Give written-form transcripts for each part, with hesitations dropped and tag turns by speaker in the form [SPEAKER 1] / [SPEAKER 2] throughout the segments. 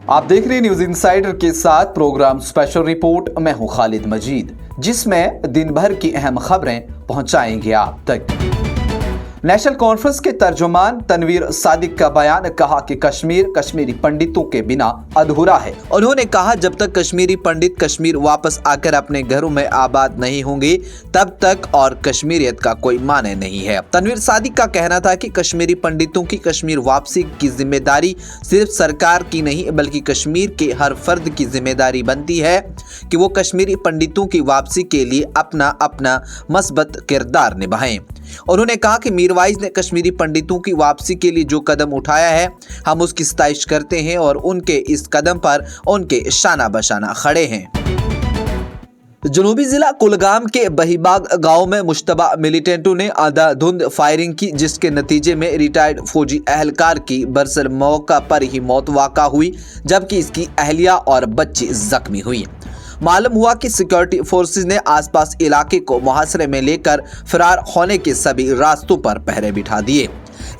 [SPEAKER 1] आप देख रहे हैं न्यूज इनसाइडर के साथ प्रोग्राम स्पेशल रिपोर्ट। मैं हूं खालिद मजीद, जिसमें दिन भर की अहम खबरें पहुंचाएंगे आप तक। नेशनल कॉन्फ्रेंस के तर्जुमान तनवीर सादिक का बयान, कहा कि कश्मीर कश्मीरी पंडितों के बिना अधूरा है। उन्होंने कहा जब तक कश्मीरी पंडित कश्मीर वापस आकर अपने घरों में आबाद नहीं होंगे तब तक और कश्मीरियत का कोई माने नहीं है। तनवीर सादिक का कहना था कि कश्मीरी पंडितों की कश्मीर वापसी की जिम्मेदारी सिर्फ सरकार की नहीं बल्कि कश्मीर के हर फर्द की जिम्मेदारी बनती है कि वो कश्मीरी पंडितों की वापसी के लिए अपना अपना मस्बत किरदार निभाएं। उन्होंने कहा कि मीरवाइज ने कश्मीरी पंडितों की वापसी के लिए जो कदम उठाया है हम उसकी सताइश करते हैं और उनके इस कदम पर उनके शाना बशाना खड़े हैं। जनूबी जिला कुलगाम के बहीबाग गांव में मुश्तबा मिलिटेंटों ने अंधाधुंध फायरिंग की, जिसके नतीजे में रिटायर्ड फौजी एहलकार की बरसर मौका पर ही मौत वाक़ा हुई, जबकि इसकी अहलिया और बच्ची जख्मी हुई। मालूम हुआ कि सिक्योरिटी फोर्सेस ने आसपास इलाके को मुहासरे में लेकर फरार होने के सभी रास्तों पर पहरे बिठा दिए।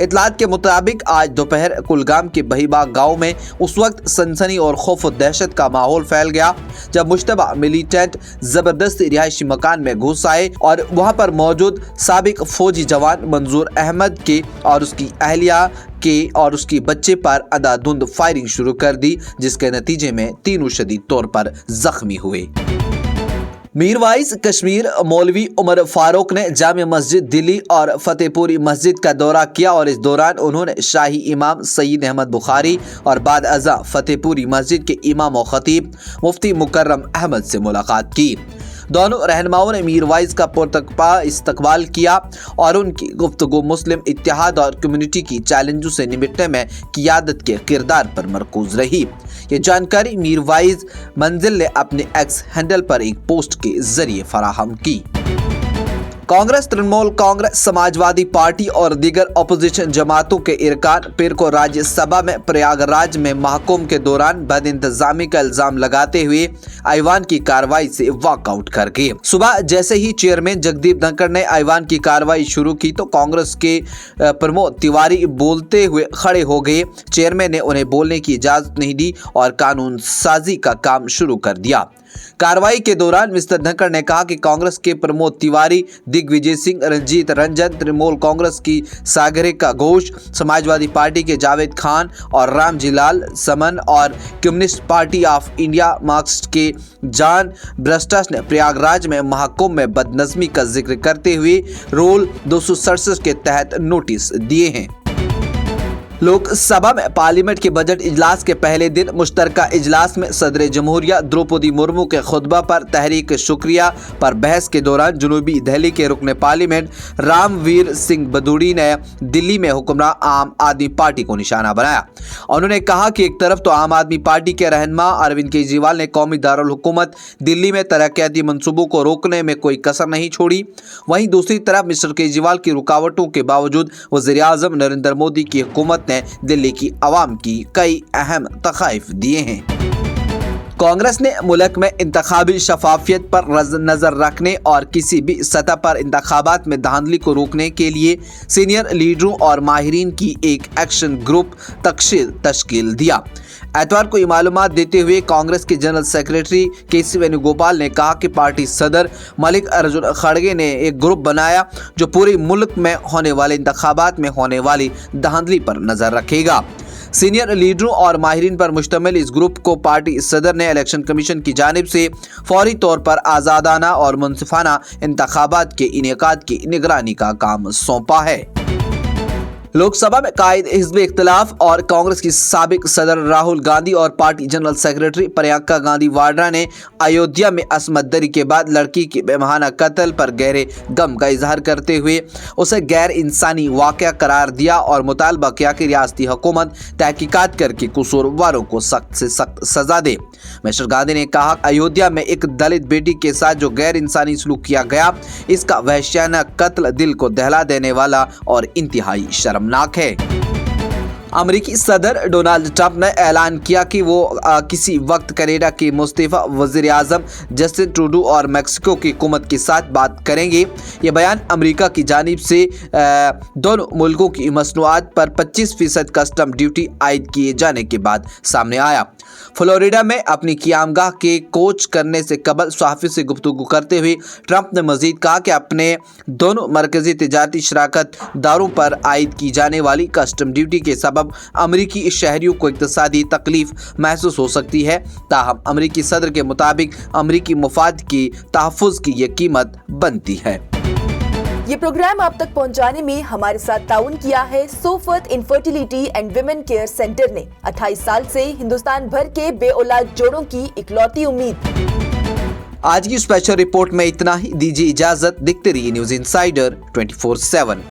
[SPEAKER 1] इतलात के मुताबिक आज दोपहर कुलगाम के बहीबाग गांव में उस वक्त सनसनी और खौफ और दहशत का माहौल फैल गया जब मुश्तबा मिलिटेंट जबरदस्ती रिहायशी मकान में घुस आए और वहां पर मौजूद साबिक फौजी जवान मंजूर अहमद के और उसकी अहलिया के और उसकी बच्चे पर अंधाधुंध फायरिंग शुरू कर दी, जिसके नतीजे में तीनों शदीद तौर पर जख्मी हुए। मीरवाइज कश्मीर मौलवी उमर फारूक ने जामिया मस्जिद दिल्ली और फतेहपुरी मस्जिद का दौरा किया और इस दौरान उन्होंने शाही इमाम सईद अहमद बुखारी और बाद अज़ा फतेहपुरी मस्जिद के इमाम और खतीब मुफ्ती मुकर्रम अहमद से मुलाकात की। दोनों रहनुमाओं ने मीरवाइज का पुरतकबा इस्तकबाल किया और उनकी गुफ्तगू मुस्लिम इत्तेहाद और कम्युनिटी की चैलेंजों से निपटने में क़ियादत के किरदार पर मरकूज रही। ये जानकारी मीरवाइज मंजिल ने अपने एक्स हैंडल पर एक पोस्ट के जरिए फराहम की। कांग्रेस, तृणमूल कांग्रेस, समाजवादी पार्टी और दीगर अपोजिशन जमातों के इरकान पीर को राज्यसभा में प्रयागराज में महकुम के दौरान बदइंतजामी का इल्जाम लगाते हुए ऐवान की कार्रवाई से वॉकआउट कर गए। सुबह जैसे ही चेयरमैन जगदीप धनखड़ ने ऐवान की कार्रवाई शुरू की तो कांग्रेस के प्रमोद तिवारी बोलते हुए खड़े हो गए। चेयरमैन ने उन्हें बोलने की इजाजत नहीं दी और कानून साजी का काम शुरू कर दिया। कार्रवाई के दौरान मिस्टर धनखड़ ने कहा कि कांग्रेस के प्रमोद तिवारी, दिग्विजय सिंह, रंजीत रंजन, तृणमूल कांग्रेस की सागरिका घोष, समाजवादी पार्टी के जावेद खान और रामजी लाल समन और communist party of India Marxist के जॉन ब्रस्टस ने प्रयागराज में महाकुंभ में बदनज़मी का जिक्र करते हुए रूल 267 के तहत नोटिस दिए हैं। लोकसभा में पार्लियामेंट के बजट इजलास के पहले दिन मुश्तरका इजलास में सदर जमहूरिया द्रौपदी मुर्मू के खुतबा पर तहरीक शुक्रिया पर बहस के दौरान जनूबी दिल्ली के रुकन पार्लियामेंट रामवीर सिंह बदूड़ी ने दिल्ली में हुक्मरान आम आदमी पार्टी को निशाना बनाया। उन्होंने कहा कि एक तरफ तो आम आदमी पार्टी के रहनुमा अरविंद केजरीवाल ने कौमी दारुल हुकूमत दिल्ली में तरक्याती मंसूबों को रोकने में कोई कसर नहीं छोड़ी, वहीं दूसरी तरफ मिस्टर केजरीवाल की रुकावटों के बावजूद वज़ीर आज़म नरेंद्र मोदी की हुकूमत ने दिल्ली की आवाम की कई अहम तखाइफ दिए हैं। कांग्रेस ने मुल्क में इंतखाबी शफाफियत पर नजर रखने और किसी भी सतह पर इंतखाबात में धांधली को रोकने के लिए सीनियर लीडरों और माहिरीन की एक एक्शन ग्रुप तश्कील दिया। एतवार को ये मालूमात देते हुए कांग्रेस के जनरल सेक्रेटरी केसी वेणुगोपाल ने कहा कि पार्टी सदर मल्लिक अर्जुन खड़गे ने एक ग्रुप बनाया जो पूरे मुल्क में होने वाले इंतखाबात में होने वाली धांधली पर नजर रखेगा। सीनियर लीडरों और माहिरीन पर मुश्तमिल इस ग्रुप को पार्टी सदर ने इलेक्शन कमीशन की जानिब से फौरी तौर पर आज़ादाना और मुनसिफाना इंतखाबात के इनेकाद की निगरानी का काम सौंपा है। लोकसभा में कायद हिज़्ब इख्तिलाफ और कांग्रेस की साबिक सदर राहुल गांधी और party general secretary Priyanka Gandhi Vadra ने अयोध्या में असमत दरी के बाद लड़की के बेमहाना कत्ल पर गहरे गम का इजहार करते हुए उसे गैर इंसानी वाक़या करार दिया और मुतालबा किया कि रियासती हुकूमत तहकीकात करके कसूरवारों को सख्त से सख्त सजा दे। मिस्टर गांधी ने कहा अयोध्या में एक दलित बेटी के साथ जो गैर इंसानी सलूक किया गया, इसका वहशियाना कत्ल दिल को दहला देने वाला और इंतहाई शर्मनाक है। अमेरिकी सदर डोनाल्ड ट्रंप ने ऐलान किया कि वो किसी वक्त कनाडा के मुस्तफ़ा वज़ीर आज़म जस्टिन ट्रूडो और मेक्सिको की हुकूमत के साथ बात करेंगे। ये बयान अमेरिका की जानिब से दोनों मुल्कों की मसनूआत पर 25% कस्टम ड्यूटी आयद किए जाने के बाद सामने आया। फ्लोरिडा में अपनी क़यामगाह के कोच करने से कबल सहाफ़ी से गुफ्तगू करते हुए ट्रंप ने मज़ीद कहा कि अपने दोनों मरकज़ी तिजारती शराकत दारों पर आयद की जाने वाली कस्टम ड्यूटी के सबब अमरीकी शहरियों को इक़्तिसादी तकलीफ महसूस हो सकती है। ताहम अमरीकी सदर के मुताबिक अमरीकी मुफाद की तहफ़्फ़ुज़ की ये कीमत बनती है।
[SPEAKER 2] ये प्रोग्राम आप तक पहुंचाने में हमारे साथ ताउन किया है Sofat infertility and women care centre ने। 28 साल से हिंदुस्तान भर के बेऔलाद जोड़ों की इकलौती उम्मीद।
[SPEAKER 1] आज की स्पेशल रिपोर्ट में इतना ही। दीजिए इजाजत। देखते रहिए न्यूज़ इनसाइडर 24/7।